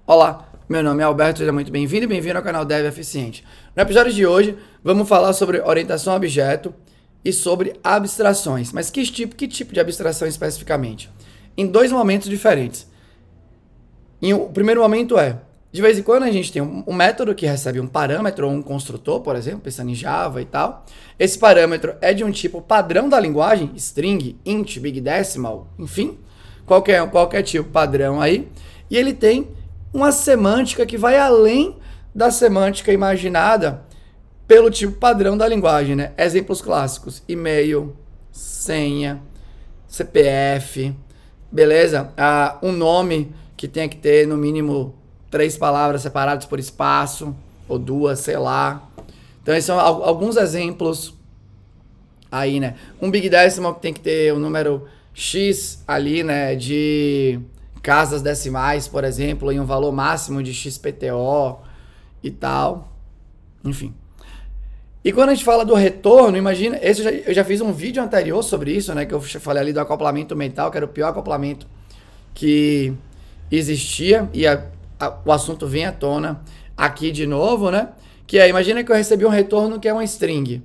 Olá, meu nome é Alberto, seja muito bem-vindo e bem-vindo ao canal Dev Eficiente. No episódio de hoje, vamos falar sobre orientação a objeto e sobre abstrações. Mas que tipo de abstração especificamente? Em dois momentos diferentes. O primeiro momento é, de vez em quando a gente tem um método que recebe um parâmetro ou um construtor, por exemplo, pensando em Java e tal. Esse parâmetro é de um tipo padrão da linguagem, string, int, big decimal, enfim, qualquer tipo padrão aí. E ele tem uma semântica que vai além da semântica imaginada pelo tipo padrão da linguagem, né? Exemplos clássicos: e-mail, senha, CPF, beleza? Um nome que tenha que ter no mínimo 3 palavras separadas por espaço, ou 2, sei lá. Então esses são alguns exemplos aí, né? Um big decimal que tem que ter o número X ali, né? De casas decimais, por exemplo, em um valor máximo de XPTO e tal. Enfim. E quando a gente fala do retorno, imagina, eu já fiz um vídeo anterior sobre isso, né? Que eu falei ali do acoplamento mental, que era o pior acoplamento que existia, e o assunto vem à tona aqui de novo, né? Que é, imagina que eu recebi um retorno que é uma string.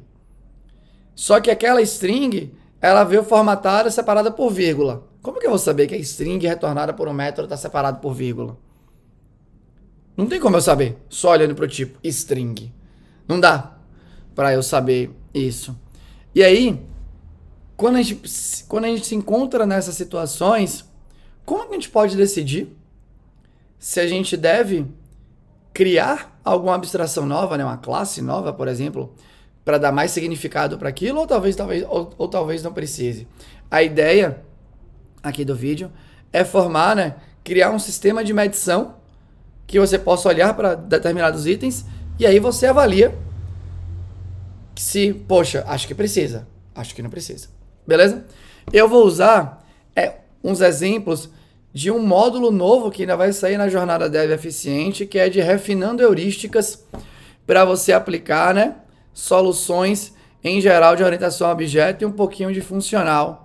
Só que aquela string, ela veio formatada, separada por vírgula. Como que eu vou saber que a string retornada por um método está separada por vírgula? Não tem como eu saber, só olhando para o tipo string. Não dá para eu saber isso. E aí, quando a gente se encontra nessas situações, como que a gente pode decidir se a gente deve criar alguma abstração nova, né, uma classe nova, por exemplo, para dar mais significado para aquilo, ou talvez não precise? A ideia aqui do vídeo é formar, né, criar um sistema de medição que você possa olhar para determinados itens e aí você avalia se, poxa, acho que precisa, acho que não precisa. Beleza? Eu vou usar uns exemplos de um módulo novo que ainda vai sair na jornada Dev Eficiente, que é de refinando heurísticas para você aplicar, né, soluções em geral de orientação a objeto e um pouquinho de funcional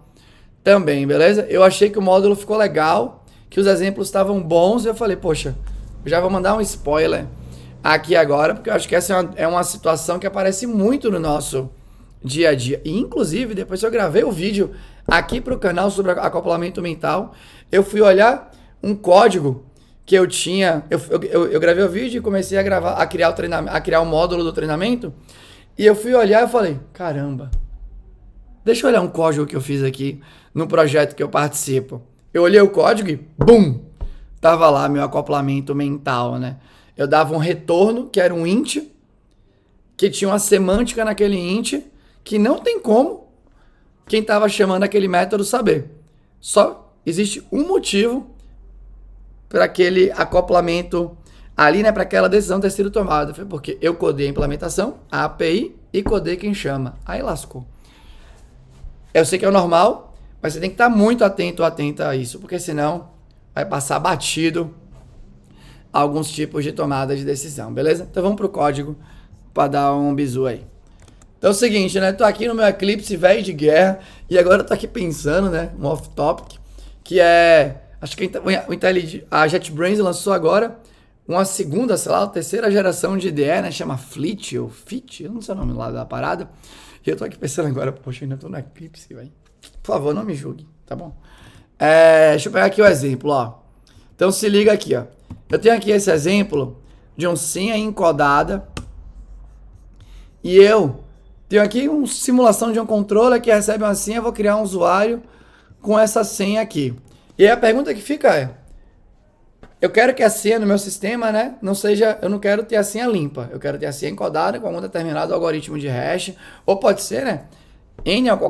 também, beleza? Eu achei que o módulo ficou legal, que os exemplos estavam bons, e eu falei, poxa, eu já vou mandar um spoiler aqui agora, porque eu acho que essa é uma situação que aparece muito no nosso dia a dia. E, inclusive, depois que eu gravei o vídeo aqui para o canal sobre acoplamento mental, eu fui olhar um código que eu tinha. Eu gravei o vídeo e comecei a criar o módulo do treinamento. E eu fui olhar e falei, caramba, deixa eu olhar um código que eu fiz aqui no projeto que eu participo. Eu olhei o código e, bum, tava lá meu acoplamento mental, né? Eu dava um retorno, que era um int, que tinha uma semântica naquele int, que não tem como quem estava chamando aquele método saber. Só existe um motivo para aquele acoplamento ali, né, para aquela decisão ter sido tomada. Foi porque eu codei a implementação, a API, e codei quem chama. Aí lascou. Eu sei que é o normal, mas você tem que estar muito atento ou atenta a isso, porque senão vai passar batido alguns tipos de tomada de decisão, beleza? Então vamos pro código para dar um bizu aí. Então é o seguinte, né? Tô aqui no meu Eclipse velho de guerra e agora eu tô aqui pensando, né? Um off-topic, que é... Acho que a JetBrains lançou agora uma segunda, sei lá, terceira geração de IDE, né? Chama Fleet ou Fit, eu não sei o nome lá da parada. E eu tô aqui pensando agora, poxa, ainda tô no Eclipse, velho. Por favor, não me julgue, tá bom? Deixa eu pegar aqui o exemplo, ó. Então se liga aqui, ó. Eu tenho aqui esse exemplo de uma senha encodada e eu tenho aqui uma simulação de um controller que recebe uma senha. Eu vou criar um usuário com essa senha aqui. E aí a pergunta que fica é, eu quero que a senha no meu sistema, né, eu não quero ter a senha limpa, eu quero ter a senha encodada com algum determinado algoritmo de hash, ou pode ser, né,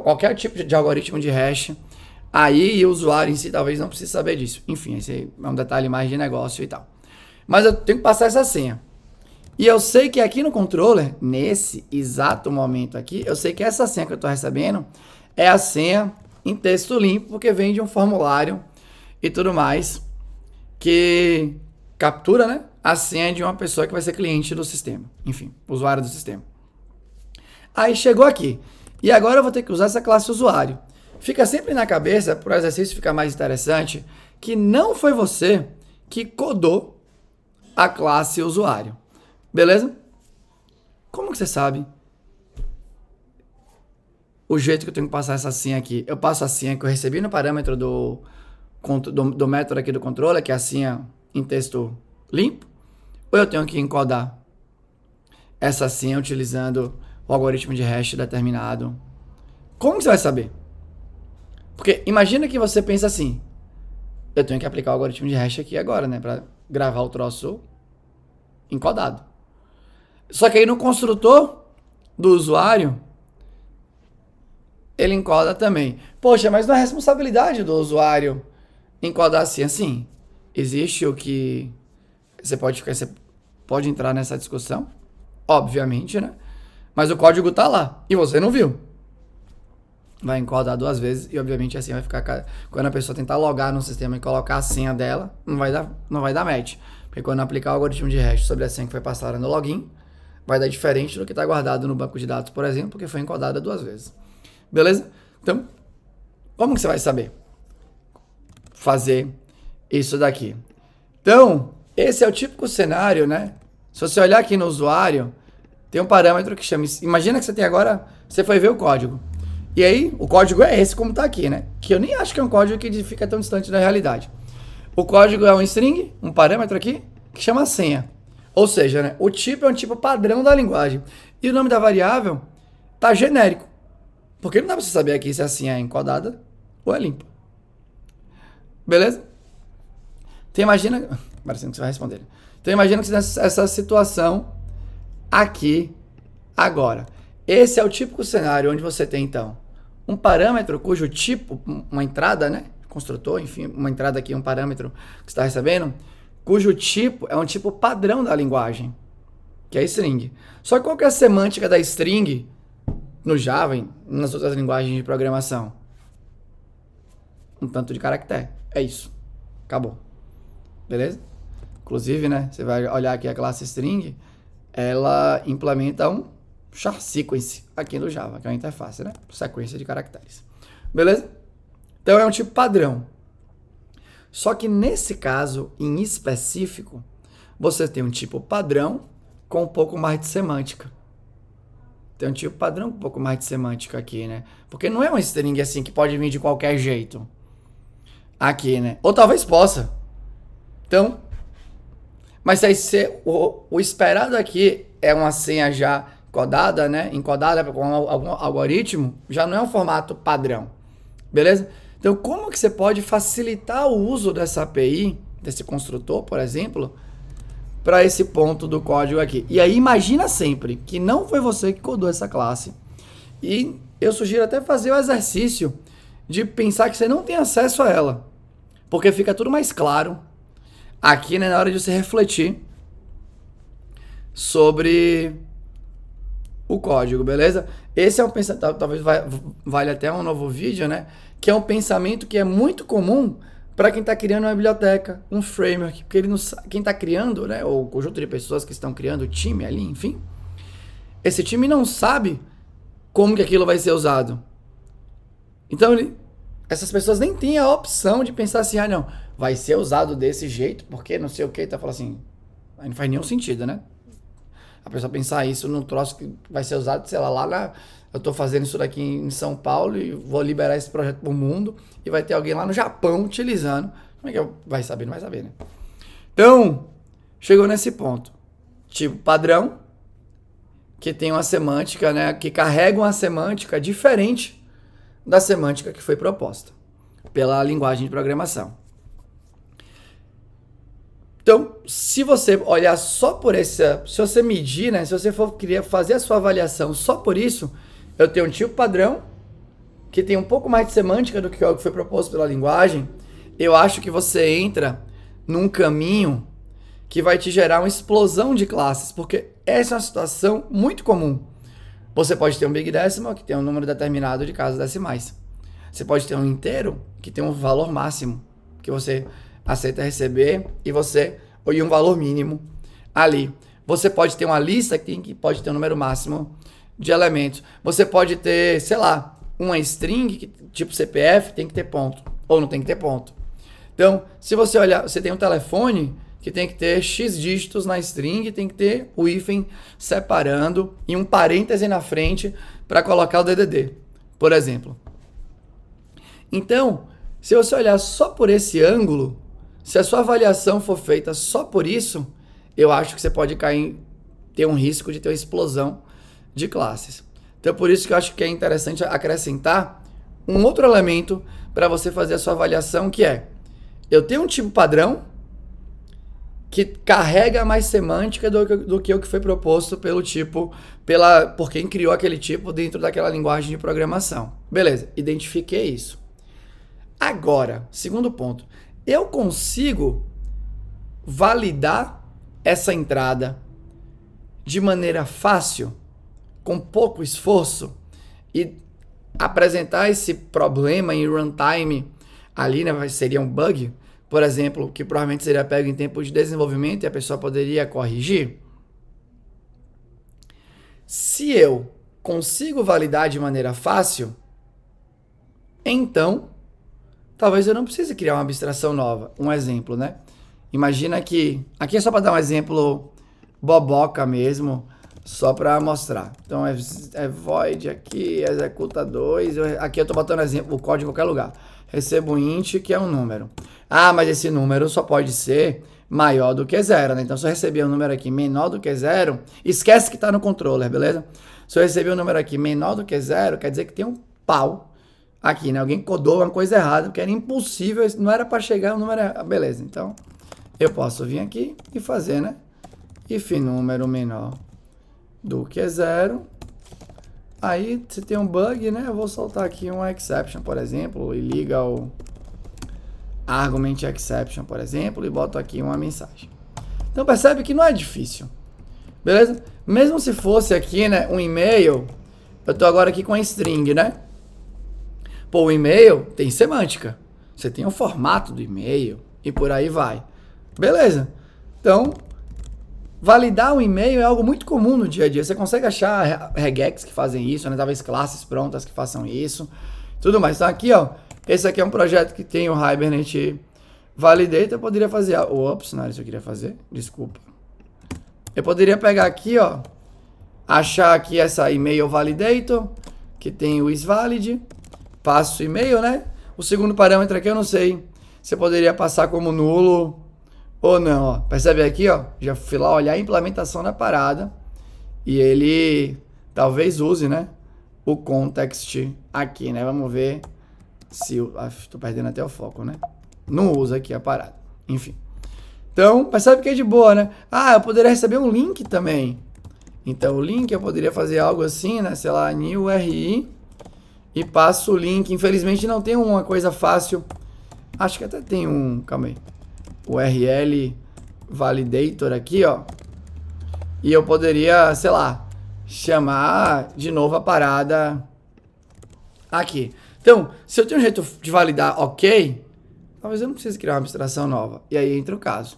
qualquer tipo de algoritmo de hash. Aí o usuário em si talvez não precise saber disso. Enfim, esse é um detalhe mais de negócio e tal. Mas eu tenho que passar essa senha. E eu sei que aqui no controller, nesse exato momento aqui, eu sei que essa senha que eu estou recebendo é a senha em texto limpo, porque vem de um formulário e tudo mais, que captura, né, a senha de uma pessoa que vai ser cliente do sistema. Enfim, usuário do sistema. Aí chegou aqui. E agora eu vou ter que usar essa classe usuário. Fica sempre na cabeça, para o exercício ficar mais interessante, que não foi você que codou a classe usuário. Beleza? Como que você sabe o jeito que eu tenho que passar essa senha aqui? Eu passo a senha que eu recebi no parâmetro do método aqui do controller, que é a senha em texto limpo, ou eu tenho que encodar essa senha utilizando o algoritmo de hash determinado? Como que você vai saber? Porque imagina que você pensa assim, eu tenho que aplicar o algoritmo de hash aqui agora, né, para gravar o troço encodado. Só que aí no construtor do usuário, ele encoda também. Poxa, mas não é responsabilidade do usuário encodar assim. Assim, existe o que você pode entrar nessa discussão, obviamente, né? Mas o código tá lá e você não viu. Vai encodar 2 vezes e obviamente assim vai ficar, quando a pessoa tentar logar no sistema e colocar a senha dela, não vai dar match. Porque quando aplicar o algoritmo de hash sobre a senha que foi passada no login, vai dar diferente do que está guardado no banco de dados, por exemplo, porque foi encodada 2 vezes. Beleza? Então, como que você vai saber fazer isso daqui? Então, esse é o típico cenário, né? Se você olhar aqui no usuário, tem um parâmetro que chama... Imagina que você tem agora... Você foi ver o código. E aí, o código é esse como tá aqui, né? Que eu nem acho que é um código que fica tão distante da realidade. O código é um string, um parâmetro aqui, que chama senha. Ou seja, né? O tipo é um tipo padrão da linguagem. E o nome da variável tá genérico. Porque não dá pra você saber aqui se a senha é encodada ou é limpa. Beleza? Então imagina... Parecendo que você vai responder. Então imagina que você tem essa situação aqui agora. Esse é o típico cenário onde você tem, então, um parâmetro cujo tipo, uma entrada, né? Construtor, enfim, uma entrada aqui, um parâmetro que você está recebendo, cujo tipo é um tipo padrão da linguagem, que é string. Só que qual que é a semântica da string no Java e nas outras linguagens de programação? Um tanto de caractere. É isso. Acabou. Beleza? Inclusive, né? Você vai olhar aqui a classe string, ela implementa um char sequence aqui no Java, que é uma interface, né? Sequência de caracteres. Beleza? Então é um tipo padrão. Só que nesse caso, em específico, você tem um tipo padrão com um pouco mais de semântica. Tem um tipo padrão com um pouco mais de semântica aqui, né? Porque não é uma string assim que pode vir de qualquer jeito. Aqui, né? Ou talvez possa. Então, mas aí o esperado aqui é uma senha já codada, né? Encodada com algum algoritmo, já não é um formato padrão. Beleza? Então, como que você pode facilitar o uso dessa API, desse construtor, por exemplo, para esse ponto do código aqui? E aí, imagina sempre que não foi você que codou essa classe. E eu sugiro até fazer o exercício de pensar que você não tem acesso a ela, porque fica tudo mais claro aqui, né, na hora de você refletir sobre o código, beleza? Esse é um pensamento, talvez valha até um novo vídeo, né? Que é um pensamento que é muito comum para quem está criando uma biblioteca, um framework, porque ele não, quem está criando, né, ou o conjunto de pessoas que estão criando o time ali, enfim, esse time não sabe como que aquilo vai ser usado. Então, essas pessoas nem têm a opção de pensar assim, ah, não, vai ser usado desse jeito, porque não sei o que, tá falando assim, aí não faz nenhum sentido, né? A pessoa pensar isso num troço que vai ser usado, sei lá eu tô fazendo isso daqui em São Paulo e vou liberar esse projeto pro mundo e vai ter alguém lá no Japão utilizando. Como é que vai saber? Não vai saber, né? Então, chegou nesse ponto. Tipo padrão, que tem uma semântica, né? Que carrega uma semântica diferente da semântica que foi proposta pela linguagem de programação. Então, se você olhar só por essa, se você medir, né, se você for querer fazer a sua avaliação só por isso, eu tenho um tipo padrão que tem um pouco mais de semântica do que o que foi proposto pela linguagem. Eu acho que você entra num caminho que vai te gerar uma explosão de classes, porque essa é uma situação muito comum. Você pode ter um Big Decimal que tem um número determinado de casas decimais. Você pode ter um inteiro que tem um valor máximo que você aceita receber e um valor mínimo ali. Você pode ter uma lista que pode ter um número máximo de elementos. Você pode ter, sei lá, uma string que, tipo CPF, tem que ter ponto ou não tem que ter ponto. Então, se você olhar, você tem um telefone que tem que ter X dígitos na string, tem que ter o hífen separando e um parêntese na frente para colocar o DDD, por exemplo. Então, se você olhar só por esse ângulo, se a sua avaliação for feita só por isso, eu acho que você pode ter um risco de ter uma explosão de classes. Então, por isso que eu acho que é interessante acrescentar um outro elemento para você fazer a sua avaliação, que é, eu tenho um tipo padrão que carrega mais semântica do que o que foi proposto pelo tipo, por quem criou aquele tipo dentro daquela linguagem de programação. Beleza, identifiquei isso. Agora, segundo ponto, eu consigo validar essa entrada de maneira fácil, com pouco esforço, e apresentar esse problema em runtime ali, né, seria um bug, por exemplo, que provavelmente seria pego em tempo de desenvolvimento e a pessoa poderia corrigir. Se eu consigo validar de maneira fácil, então talvez eu não precise criar uma abstração nova. Um exemplo, né? Imagina que... Aqui é só para dar um exemplo boboca mesmo, só para mostrar. Então é void aqui, executa 2. Aqui eu estou botando exemplo, o código em qualquer lugar. Recebo int, que é um número. Ah, mas esse número só pode ser maior do que 0, né? Então, se eu receber um número aqui menor do que 0, esquece que está no controller, beleza? Se eu receber um número aqui menor do que 0, quer dizer que tem um pau aqui, né? Alguém codou uma coisa errada, porque era impossível, não era para chegar um número errado. Beleza, então, eu posso vir aqui e fazer, né? If número menor do que 0. Aí, se tem um bug, né? Eu vou soltar aqui uma exception, por exemplo, e liga o argument exception, por exemplo, e boto aqui uma mensagem. Então, percebe que não é difícil, beleza? Mesmo se fosse aqui, né, um e-mail, eu tô agora aqui com a string, né? Pô, o e-mail tem semântica. Você tem o formato do e-mail e por aí vai. Beleza. Então, validar um e-mail é algo muito comum no dia a dia. Você consegue achar regex que fazem isso, né? Talvez classes prontas que façam isso. Tudo mais. Então aqui, ó. Esse aqui é um projeto que tem o Hibernate Validator. Eu poderia fazer... Ops, não era isso que eu queria fazer. Desculpa. Eu poderia pegar aqui, ó. Achar aqui essa e-mail validator. Que tem o isValid. Passo o e-mail, né? O segundo parâmetro aqui eu não sei. Você poderia passar como nulo... ou não, ó. Percebe aqui, ó? Já fui lá olhar a implementação da parada. E ele talvez use, né? O context aqui, né? Vamos ver se... tô perdendo até o foco, né? Não usa aqui a parada. Enfim. Então, percebe que é de boa, né? Ah, eu poderia receber um link também. Então, o link eu poderia fazer algo assim, né? Sei lá, new URI. E passo o link. Infelizmente não tem uma coisa fácil. Acho que até tem um... Calma aí. URL validator aqui, ó. E eu poderia, sei lá, chamar de novo a parada aqui. Então, se eu tenho um jeito de validar ok, talvez eu não precise criar uma abstração nova. E aí entra o caso.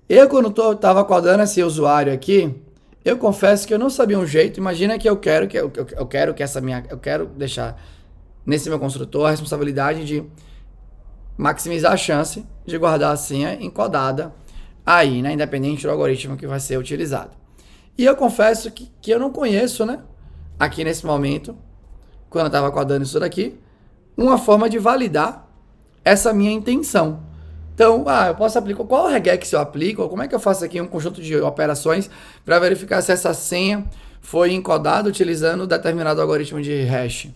Eu, quando tava codando esse usuário aqui, eu confesso que eu não sabia um jeito. Imagina que eu quero deixar nesse meu construtor a responsabilidade de maximizar a chance de guardar a senha encodada aí, né? Independente do algoritmo que vai ser utilizado. E eu confesso que eu não conheço, né? Aqui nesse momento, quando eu estava codando isso daqui, uma forma de validar essa minha intenção. Então, eu posso aplicar... Qual regex eu aplico? Ou como é que eu faço aqui um conjunto de operações para verificar se essa senha foi encodada utilizando determinado algoritmo de hash?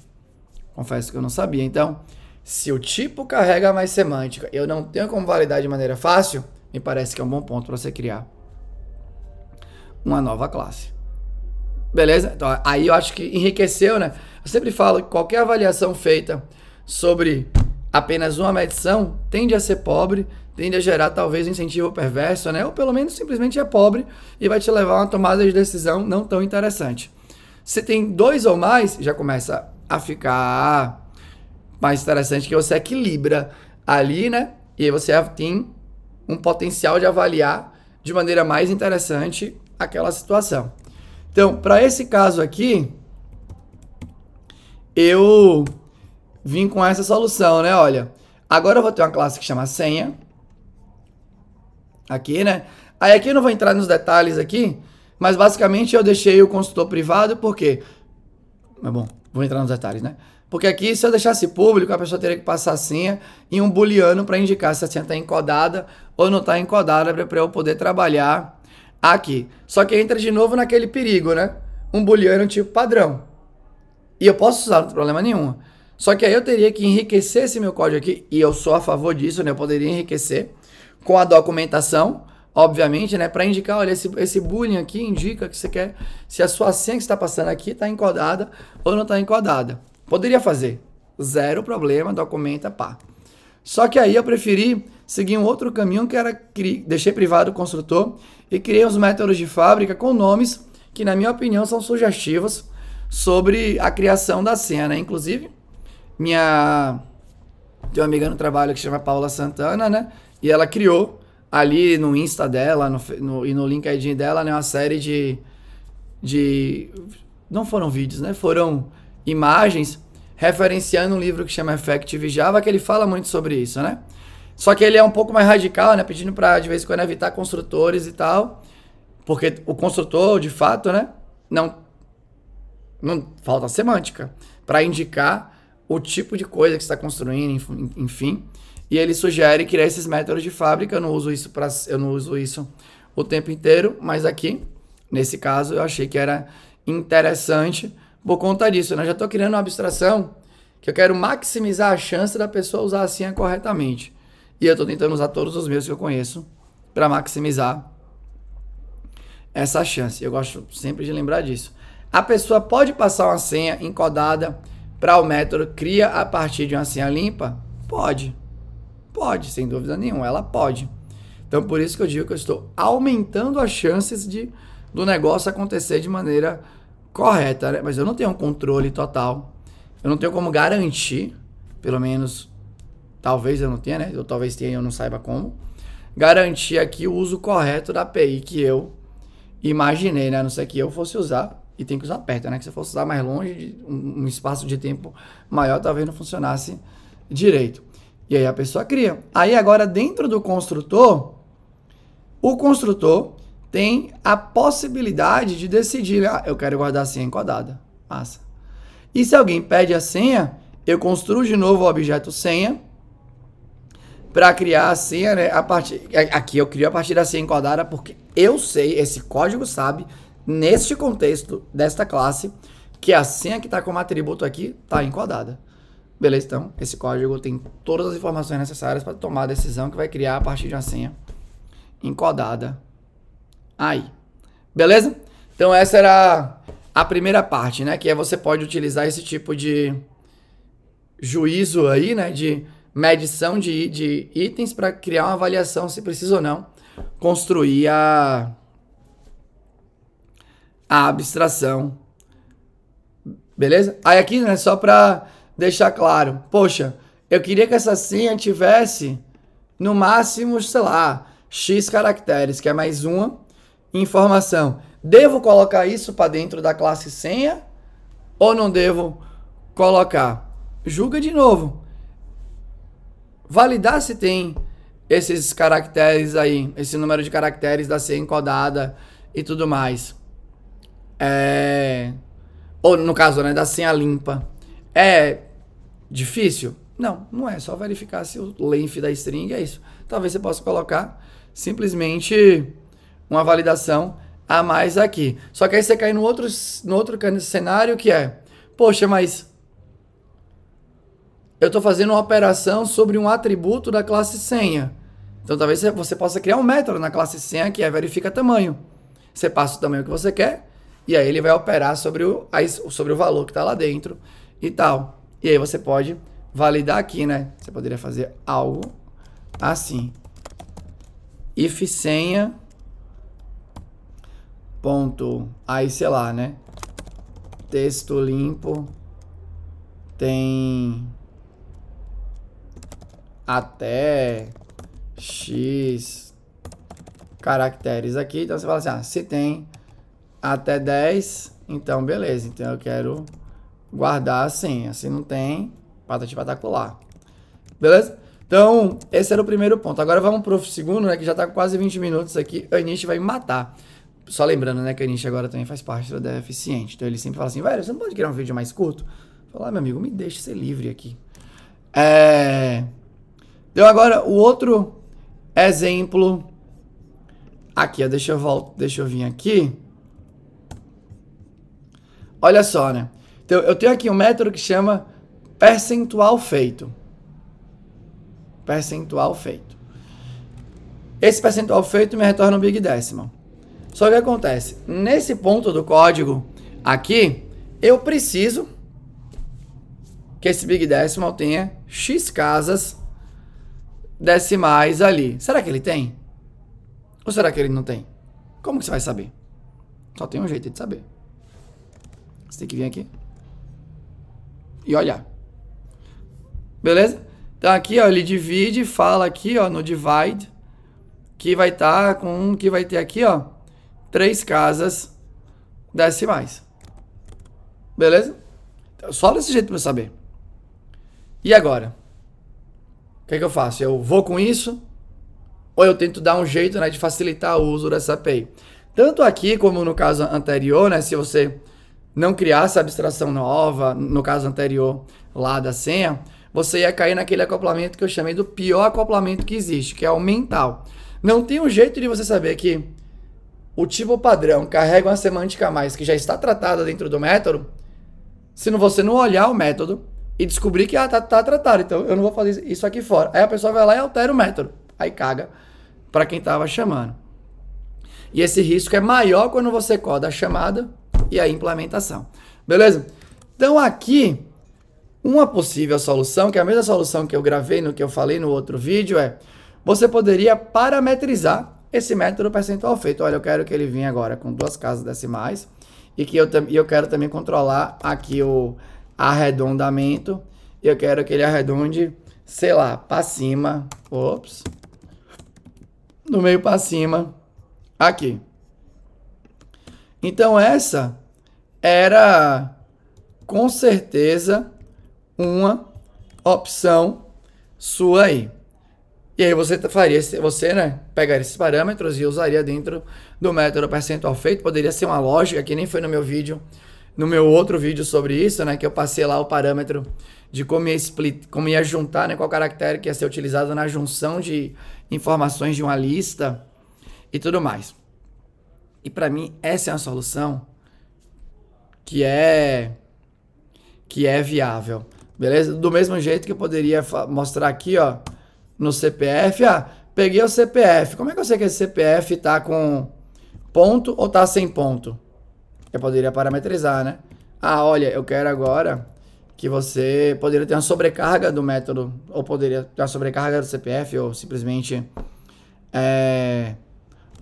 Confesso que eu não sabia. Então, se o tipo carrega mais semântica, eu não tenho como validar de maneira fácil, me parece que é um bom ponto para você criar uma nova classe. Beleza? Então, aí eu acho que enriqueceu, né? Eu sempre falo que qualquer avaliação feita sobre apenas uma medição tende a ser pobre, tende a gerar talvez um incentivo perverso, né? Ou pelo menos simplesmente é pobre e vai te levar a uma tomada de decisão não tão interessante. Se tem 2 ou mais, já começa a ficar mais interessante, que você equilibra ali, né? E aí você tem um potencial de avaliar de maneira mais interessante aquela situação. Então, para esse caso aqui, eu vim com essa solução, né? Olha, agora eu vou ter uma classe que chama senha. aqui, né? Aí aqui eu não vou entrar nos detalhes aqui, mas basicamente eu deixei o consultor privado porque... Mas bom, vou entrar nos detalhes, né? Porque aqui, se eu deixasse público, a pessoa teria que passar a senha e um booleano para indicar se a senha está encodada ou não está encodada para eu poder trabalhar aqui. Só que entra de novo naquele perigo, né? Um booleano tipo padrão. E eu posso usar, não tem problema nenhum. Só que aí eu teria que enriquecer esse meu código aqui, e eu sou a favor disso, né? Eu poderia enriquecer com a documentação, obviamente, né? Para indicar, olha, esse boolean aqui indica que você quer, se a sua senha que está passando aqui está encodada ou não está encodada. Poderia fazer. Zero problema, documenta, pá. Só que aí eu preferi seguir um outro caminho que era, deixei privado o construtor e criei os métodos de fábrica com nomes que, na minha opinião, são sugestivos sobre a criação da senha, né? Inclusive, tem uma amiga no trabalho que se chama Paula Santana, né? E ela criou ali no Insta dela e no LinkedIn dela, né, uma série de... Não foram vídeos, né? Foram imagens referenciando um livro que chama Effective Java, que ele fala muito sobre isso, né? Só que ele é um pouco mais radical, né? Pedindo para, de vez em quando, evitar construtores e tal. Porque o construtor, de fato, né? Não falta semântica para indicar o tipo de coisa que você está construindo, enfim. E ele sugere criar esses métodos de fábrica. Eu não uso isso o tempo inteiro, mas aqui, nesse caso, eu achei que era interessante por conta disso, né? Eu já estou criando uma abstração que eu quero maximizar a chance da pessoa usar a senha corretamente. E eu estou tentando usar todos os meus que eu conheço para maximizar essa chance. Eu gosto sempre de lembrar disso. A pessoa pode passar uma senha encodada para o método cria a partir de uma senha limpa? Pode. Pode, sem dúvida nenhuma. Ela pode. Então, por isso que eu digo que eu estou aumentando as chances do negócio acontecer de maneira correta, né? Mas eu não tenho um controle total. Eu não tenho como garantir, pelo menos, talvez eu não tenha, né? Ou talvez tenha e eu não saiba como, garantir aqui o uso correto da API que eu imaginei, né? A não ser que eu fosse usar, e tem que usar perto, né? Que se eu fosse usar mais longe, um espaço de tempo maior, talvez não funcionasse direito. E aí a pessoa cria. Aí agora, dentro do construtor, o construtor tem a possibilidade de decidir, eu quero guardar a senha encodada. Massa. E se alguém pede a senha, eu construo de novo o objeto senha para criar a senha, né? Aqui eu crio a partir da senha encodada porque eu sei, esse código sabe, neste contexto desta classe, que a senha que está como atributo aqui está encodada. Beleza? Então, esse código tem todas as informações necessárias para tomar a decisão que vai criar a partir de uma senha encodada aí. Beleza? Então, essa era a primeira parte, né? Que é você pode utilizar esse tipo de juízo aí, né? De medição de itens para criar uma avaliação se precisa ou não construir a abstração. Beleza? Aí aqui, né? Só para deixar claro. Poxa, eu queria que essa senha tivesse no máximo, sei lá, X caracteres, que é mais uma informação. Devo colocar isso para dentro da classe senha ou não devo colocar? Julga de novo. Validar se tem esses caracteres aí, esse número de caracteres da senha encodada e tudo mais. Ou no caso, né, da senha limpa. É difícil? Não, não é. Só verificar se o length da string é isso. Talvez você possa colocar simplesmente uma validação a mais aqui. Só que aí você cai no outro cenário que é, poxa, mas eu estou fazendo uma operação sobre um atributo da classe senha. Então talvez você possa criar um método na classe senha que é verifica tamanho. Você passa o tamanho que você quer e aí ele vai operar sobre o valor que está lá dentro e tal. E aí você pode validar aqui, né? Você poderia fazer algo assim. If senha ponto, aí sei lá, né? Texto limpo tem até X caracteres aqui. Então você fala assim, se tem até 10, então beleza. Então eu quero guardar a senha. Se não tem, patati patacolar. Beleza? Então, esse era o primeiro ponto. Agora vamos pro segundo, né, que já tá com quase 20 minutos aqui. A Anish vai me matar. Só lembrando, né, que a Anish agora também faz parte da Dev Eficiente. Então ele sempre fala assim, velho, você não pode criar um vídeo mais curto? Falar, meu amigo, me deixe ser livre aqui. Deu agora o outro exemplo. Aqui, ó, deixa eu vir aqui. Olha só, né? Então, eu tenho aqui um método que chama percentual feito. Percentual feito. Esse percentual feito me retorna um Big Decimal. Só que o que acontece? Nesse ponto do código aqui, eu preciso que esse Big Decimal tenha X casas decimais ali. Será que ele tem? Ou será que ele não tem? Como que você vai saber? Só tem um jeito de saber. Você tem que vir aqui e olhar. Beleza? Então aqui, ó, ele divide, fala aqui, ó, no divide, que vai estar com, que vai ter aqui, ó, 3 casas decimais. Beleza? Então, só desse jeito para eu saber. E agora? O que é que eu faço? Eu vou com isso? Ou eu tento dar um jeito, né, de facilitar o uso dessa API? Tanto aqui como no caso anterior, né, se você não criasse a abstração nova, no caso anterior lá da senha, você ia cair naquele acoplamento que eu chamei do pior acoplamento que existe, que é o mental. Não tem um jeito de você saber que o tipo padrão carrega uma semântica a mais que já está tratada dentro do método, se você não olhar o método e descobrir que tá tratado. Então, eu não vou fazer isso aqui fora. Aí a pessoa vai lá e altera o método. Aí caga para quem estava chamando. E esse risco é maior quando você coda a chamada e a implementação. Beleza? Então, aqui, uma possível solução, que é a mesma solução que eu gravei no que eu falei no outro vídeo, é você poderia parametrizar esse método percentual feito. Olha, eu quero que ele venha agora com 2 casas decimais e que eu quero também controlar aqui o arredondamento. Eu quero que ele arredonde, sei lá, para cima. Ops. Do meio para cima. Aqui. Então essa era com certeza uma opção sua aí. E aí você faria, né, pegaria esses parâmetros e usaria dentro do método percentual feito. Poderia ser uma lógica, que nem foi no meu vídeo, no meu outro vídeo sobre isso, né, que eu passei lá o parâmetro de como ia juntar, né, qual caractere que ia ser utilizado na junção de informações de uma lista e tudo mais. E para mim essa é uma solução que é viável, beleza? Do mesmo jeito que eu poderia mostrar aqui, ó, no CPF, peguei o CPF. Como é que eu sei que esse CPF tá com ponto ou tá sem ponto? Eu poderia parametrizar, né? Olha, eu quero agora que você poderia ter uma sobrecarga do método, ou poderia ter uma sobrecarga do CPF, ou simplesmente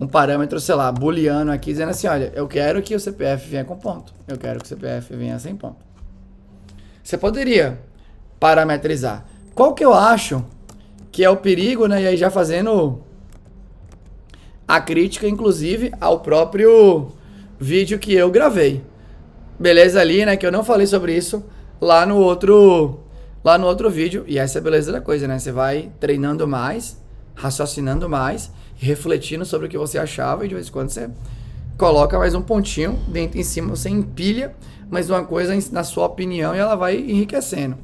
um parâmetro, sei lá, booleano aqui, dizendo assim, olha, eu quero que o CPF venha com ponto. Eu quero que o CPF venha sem ponto. Você poderia parametrizar. Qual que eu acho que é o perigo, né? E aí já fazendo a crítica, inclusive, ao próprio vídeo que eu gravei. Beleza ali, né? Que eu não falei sobre isso lá no outro vídeo. E essa é a beleza da coisa, né? Você vai treinando mais, raciocinando mais, refletindo sobre o que você achava e de vez em quando você coloca mais um pontinho dentro em cima, você empilha mais uma coisa na sua opinião e ela vai enriquecendo.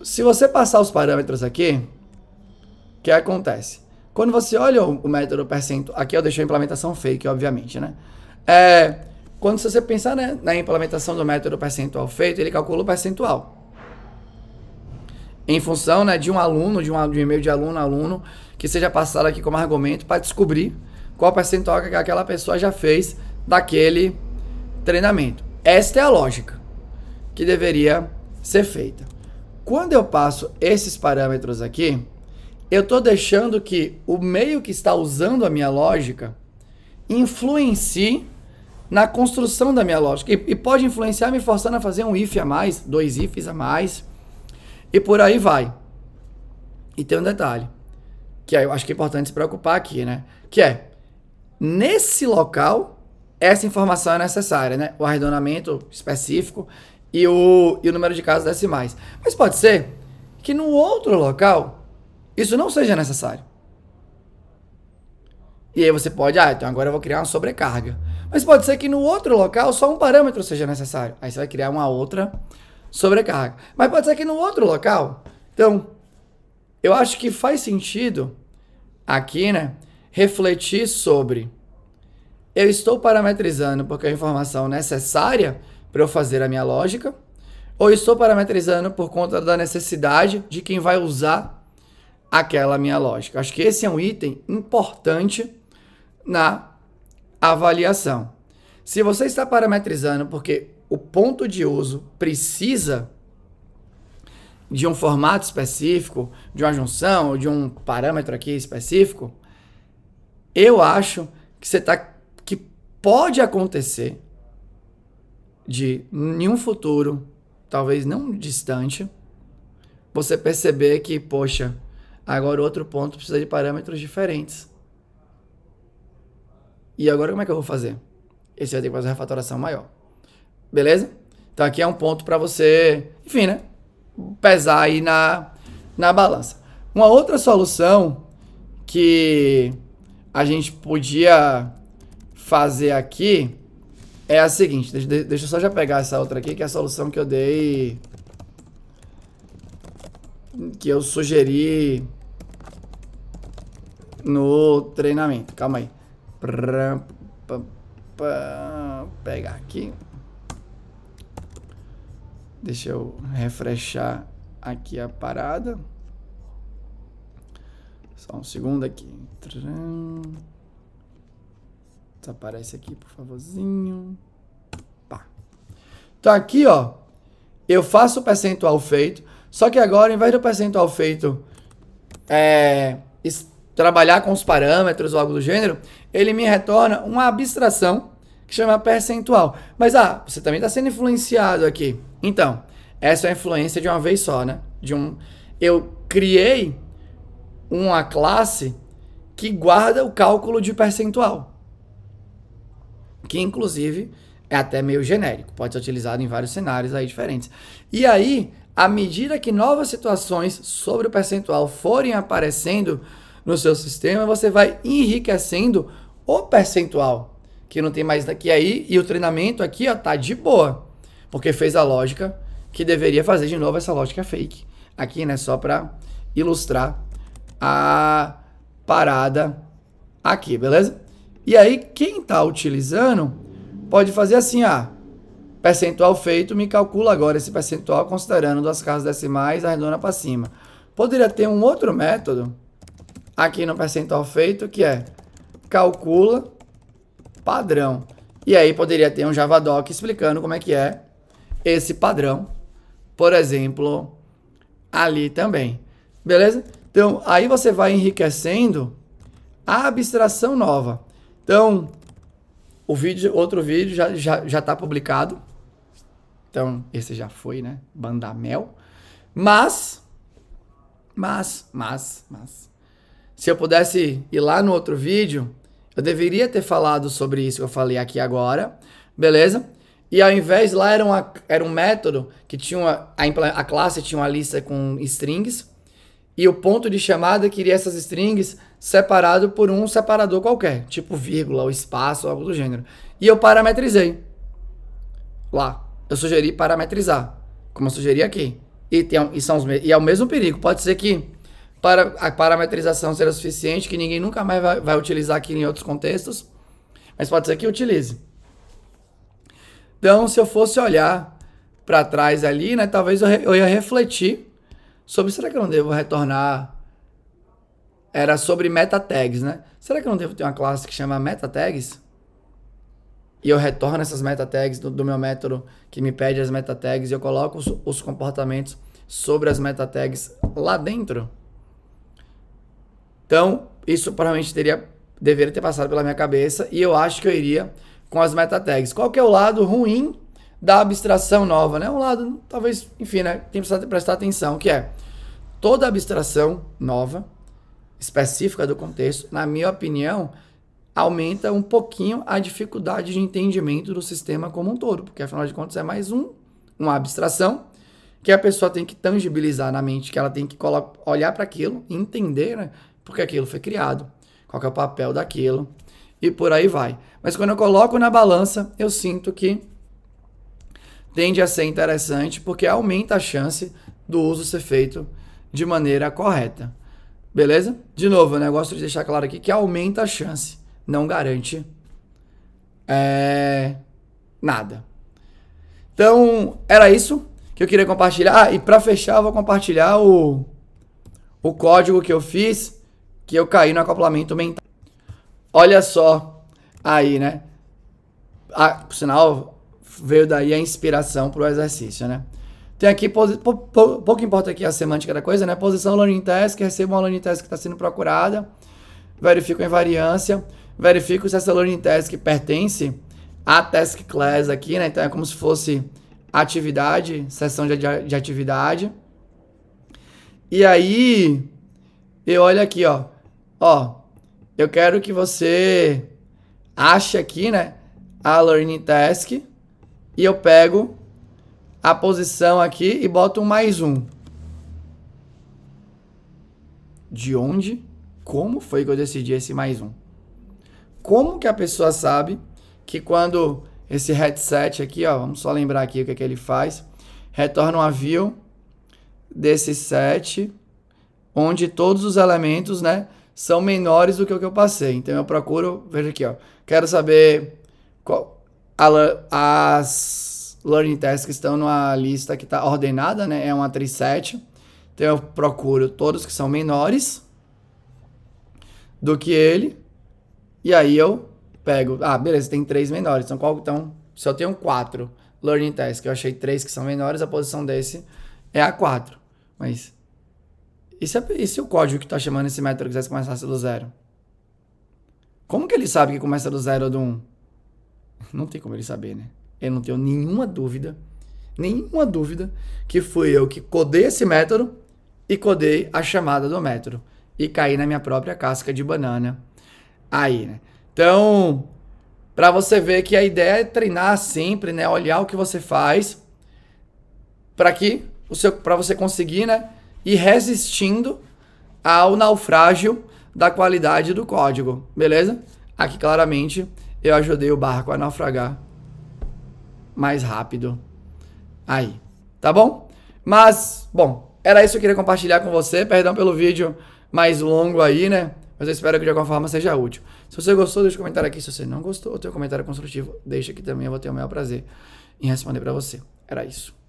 Se você passar os parâmetros aqui, o que acontece? Quando você olha o método percentual, aqui eu deixei a implementação fake, obviamente, né? Quando você pensar, né, na implementação do método percentual feito, ele calcula o percentual. Em função, né, de um aluno, de um e-mail de aluno a aluno, que seja passado aqui como argumento para descobrir qual percentual que aquela pessoa já fez daquele treinamento. Esta é a lógica que deveria ser feita. Quando eu passo esses parâmetros aqui, eu estou deixando que o meio que está usando a minha lógica influencie na construção da minha lógica. E pode influenciar me forçando a fazer um if a mais, 2 ifs a mais, e por aí vai. E tem um detalhe, que eu acho que é importante se preocupar aqui, né? Que é, nesse local, essa informação é necessária, né? O arredondamento específico e o número de casas decimais. Mas pode ser que no outro local isso não seja necessário. E aí você pode, então agora eu vou criar uma sobrecarga. Mas pode ser que no outro local só um parâmetro seja necessário. Aí você vai criar uma outra sobrecarga. Mas pode ser que no outro local. Então, eu acho que faz sentido aqui, né, refletir sobre: eu estou parametrizando porque é a informação necessária para eu fazer a minha lógica, ou estou parametrizando por conta da necessidade de quem vai usar aquela minha lógica. Acho que esse é um item importante na avaliação. Se você está parametrizando porque o ponto de uso precisa de um formato específico, de uma junção, ou de um parâmetro aqui específico, eu acho que pode acontecer de, em um futuro, talvez não distante, você perceber que, poxa, agora outro ponto precisa de parâmetros diferentes. E agora como é que eu vou fazer? Esse vai ter que fazer uma refatoração maior. Beleza? Então aqui é um ponto para você, enfim, né, pesar aí na balança. Uma outra solução que a gente podia fazer aqui é a seguinte. Deixa eu só já pegar essa outra aqui, que é a solução que eu dei, que eu sugeri no treinamento. Calma aí. Pegar aqui. Deixa eu refreshar aqui a parada. Só um segundo aqui. Desaparece aqui, por favorzinho. Pá. Então aqui, ó, eu faço o percentual feito, só que agora, em vez do percentual feito trabalhar com os parâmetros ou algo do gênero, ele me retorna uma abstração que chama percentual. Mas, você também está sendo influenciado aqui. Então, essa é a influência de uma vez só, né? Eu criei uma classe que guarda o cálculo de percentual, que inclusive é até meio genérico, pode ser utilizado em vários cenários aí diferentes. E aí, à medida que novas situações sobre o percentual forem aparecendo no seu sistema, você vai enriquecendo o percentual, que não tem mais daqui aí, e o treinamento aqui, ó, tá de boa, porque fez a lógica que deveria fazer de novo essa lógica fake. Aqui, né, só para ilustrar a parada aqui, beleza? E aí, quem tá utilizando pode fazer assim, percentual feito, me calcula agora esse percentual considerando duas casas decimais, arredonda para cima. Poderia ter um outro método aqui no percentual feito, que é calcula padrão. E aí poderia ter um Javadoc explicando como é que é esse padrão, por exemplo, ali também. Beleza? Então, aí você vai enriquecendo a abstração nova. Então, outro vídeo já está publicado. Então, esse já foi, né? Bandamel. Mas, se eu pudesse ir lá no outro vídeo, eu deveria ter falado sobre isso que eu falei aqui agora, beleza? E ao invés, lá era um método que tinha a classe tinha uma lista com strings, e o ponto de chamada queria essas strings separado por um separador qualquer, tipo vírgula ou espaço ou algo do gênero. E eu parametrizei lá. Eu sugeri parametrizar, como eu sugeri aqui. E é o mesmo perigo. Pode ser que a parametrização seja suficiente, que ninguém nunca mais vai utilizar aqui em outros contextos, mas pode ser que utilize. Então, se eu fosse olhar para trás ali, né, talvez eu ia refletir sobre, será que eu não devo retornar? Era sobre meta tags, né? Será que eu não devo ter uma classe que chama meta tags? E eu retorno essas meta tags do meu método que me pede as meta tags e eu coloco os comportamentos sobre as meta tags lá dentro. Então, isso provavelmente deveria ter passado pela minha cabeça e eu acho que eu iria com as meta tags. Qual que é o lado ruim da abstração nova, né? Um lado, talvez, enfim, né? Tem que prestar atenção, que é toda abstração nova, específica do contexto, na minha opinião, aumenta um pouquinho a dificuldade de entendimento do sistema como um todo, porque afinal de contas é mais uma abstração que a pessoa tem que tangibilizar na mente, que ela tem que olhar para aquilo e entender, né, porque aquilo foi criado, qual que é o papel daquilo e por aí vai. Mas quando eu coloco na balança, eu sinto que tende a ser interessante porque aumenta a chance do uso ser feito de maneira correta. Beleza? De novo, né, eu gosto de deixar claro aqui que aumenta a chance, não garante nada. Então, era isso que eu queria compartilhar. Ah, e para fechar, eu vou compartilhar o código que eu fiz, que eu caí no acoplamento mental. Olha só aí, né? Por sinal, veio daí a inspiração para o exercício, né? Tem aqui, pouco importa aqui a semântica da coisa, né? Posição learning task, recebo uma learning task que está sendo procurada, verifico a invariância, verifico se essa learning task pertence à task class aqui, né? Então é como se fosse atividade, seção de atividade. E aí, eu olho aqui, ó. Ó, eu quero que você ache aqui, né, a learning task e eu pego a posição aqui e boto um mais um. De onde? Como foi que eu decidi esse mais um? Como que a pessoa sabe que quando esse headset aqui, ó, vamos só lembrar aqui o que é que ele faz, retorna um view desse set, onde todos os elementos, né, são menores do que o que eu passei. Então eu procuro, veja aqui, ó, quero saber qual as learning tasks que estão numa lista que está ordenada, né, é uma tree set. Então eu procuro todos que são menores do que ele, e aí eu pego, beleza, tem 3 menores, então se eu tenho 4 learning tasks, eu achei 3 que são menores, a posição desse é a 4. Mas e se o código que está chamando esse método quisesse começar do 0? Como que ele sabe que começa do 0 ou do 1? Não tem como ele saber, né? Eu não tenho nenhuma dúvida que fui eu que codei esse método e codei a chamada do método. E caí na minha própria casca de banana aí, né? Então, para você ver que a ideia é treinar sempre, né? Olhar o que você faz para você conseguir, né? Ir resistindo ao naufrágio da qualidade do código, beleza? Aqui claramente eu ajudei o barco a naufragar mais rápido aí, tá bom? Mas, bom, era isso que eu queria compartilhar com você. Perdão pelo vídeo mais longo aí, né? Mas eu espero que de alguma forma seja útil. Se você gostou, deixa um comentário aqui. Se você não gostou, ou tem um comentário construtivo, deixa aqui também. Eu vou ter o maior prazer em responder pra você. Era isso.